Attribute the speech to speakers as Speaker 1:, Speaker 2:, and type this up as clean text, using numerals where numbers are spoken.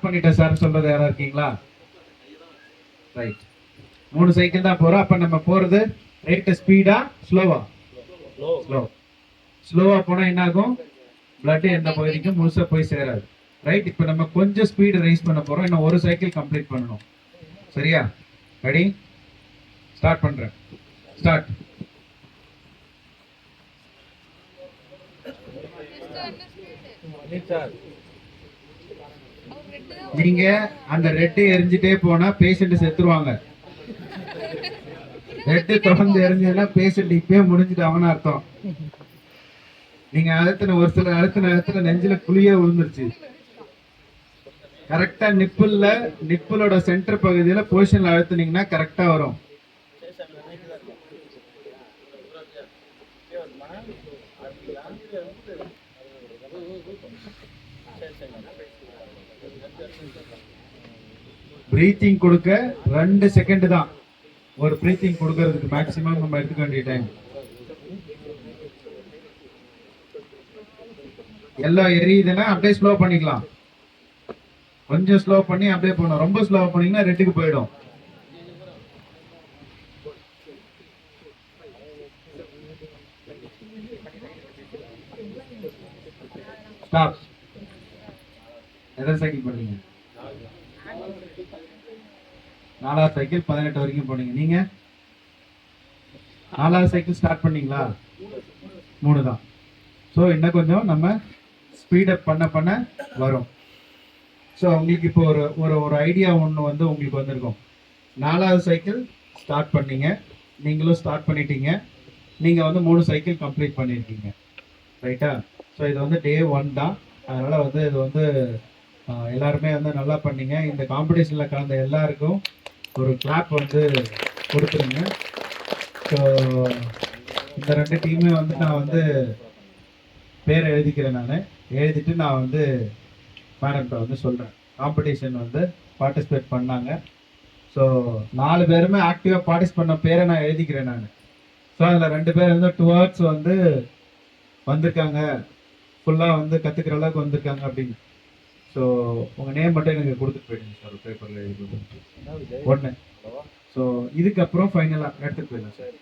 Speaker 1: பண்ணிட்டேன் சார் சொல்றது யாரா இருக்கீங்களா? ரைட். 3 சைக்கிள் தான் போறோம். அப்ப நம்ம போறது ரேட் ஸ்பீடா ஸ்லோவா? ஸ்லோ. ஸ்லோவா போனா என்ன ஆகும்? பிளட் எந்த பகுதிக்கும் முழுசா போய் சேராது. ரைட். இப்ப நம்ம கொஞ்சம் ஸ்பீடு ரைஸ் பண்ண போறோம். இன்னும் ஒரு சைக்கிள் கம்ப்ளீட் பண்ணணும். சரியா? ரெடி? ஸ்டார்ட் பண்றேன். ஸ்டார்ட். நீங்க அந்த ரெட்டு எரிஞ்சிட்டே போனா பேஷண்ட் செத்துருவாங்க. ரெட்டு தொடர்ந்து எரிஞ்சதுன்னா பேஷண்ட் இப்பயே முடிஞ்சிட்டாங்கன்னு அர்த்தம். நீங்க அழுத்தின ஒரு சில அழுத்தின நெஞ்சில குழியே விழுந்துருச்சு. கரெக்டா நிப்பிளோட சென்டர் பகுதியில பொசிஷன்ல அழுத்தினீங்கன்னா கரெக்டா வரும். பிரீத்திங் கொடுக்க 2 செகண்ட் தான். ஒரு பிரீத்திங் கொடுக்கறதுக்கு மேக்ஸிமம் நம்ம எடுத்துக்க வேண்டிய டைம். எல்லாம் எரியுதுன்னா அப்படியே ஸ்லோ பண்ணிக்கலாம். கொஞ்சம் ஸ்லோ பண்ணி அப்படியே போகணும். ரொம்ப ஸ்லோ பண்ணீங்கன்னா ரெட்டுக்கு போயிடும். ஸ்டாப். எதை சைக்கிள் பண்ணீங்க? 4வது சைக்கிள் 18 வரைக்கும் போனீங்க. நீங்க 4வது சைக்கிள் ஸ்டார்ட் பண்ணீங்களா? 3 தான். ஸோ இன்னும் கொஞ்சம் நம்ம ஸ்பீடப் பண்ண வரும். ஸோ உங்களுக்கு இப்போ ஒரு ஐடியா ஒன்று வந்து உங்களுக்கு வந்திருக்கும். 4வது சைக்கிள் ஸ்டார்ட் பண்ணீங்க, நீங்களும் ஸ்டார்ட் பண்ணிட்டீங்க. நீங்கள் வந்து 3 சைக்கிள் கம்ப்ளீட் பண்ணியிருக்கீங்க. ரைட்டா? ஸோ இது வந்து டே 1 தான். அதனால் வந்து இது வந்து எல்லாருமே வந்து நல்லா பண்ணீங்க. இந்த காம்படிஷனில் கலந்த எல்லாருக்கும் ஒரு கிளாப் வந்து கொடுத்துருங்க. ஸோ இந்த 2 டீமே வந்து நான் வந்து பேரை எழுதிக்கிறேன். எழுதிட்டு நான் வந்து மேடம்கிட்ட வந்து சொல்கிறேன். காம்படிஷன் வந்து பார்ட்டிசிபேட் பண்ணாங்க. ஸோ 4 பேருமே ஆக்டிவாக பார்ட்டிசிபேட் பண்ண பேரை நான் எழுதிக்கிறேன். ஸோ அதில் 2 பேர் வந்து டுவர்ட்ஸ் வந்து வந்திருக்காங்க, ஃபுல்லாக வந்து கற்றுக்கிற அளவுக்கு வந்திருக்காங்க அப்படின்னு. ஸோ உங்கள் நேம் மட்டும் எனக்கு கொடுத்துட்டு போயிடுங்க சார், பேப்பரில் எழுதி கொடுத்துட்டு. 1. ஸோ இதுக்கப்புறம் ஃபைனலாக எடுத்துகிட்டு போயிடலாம் சார்.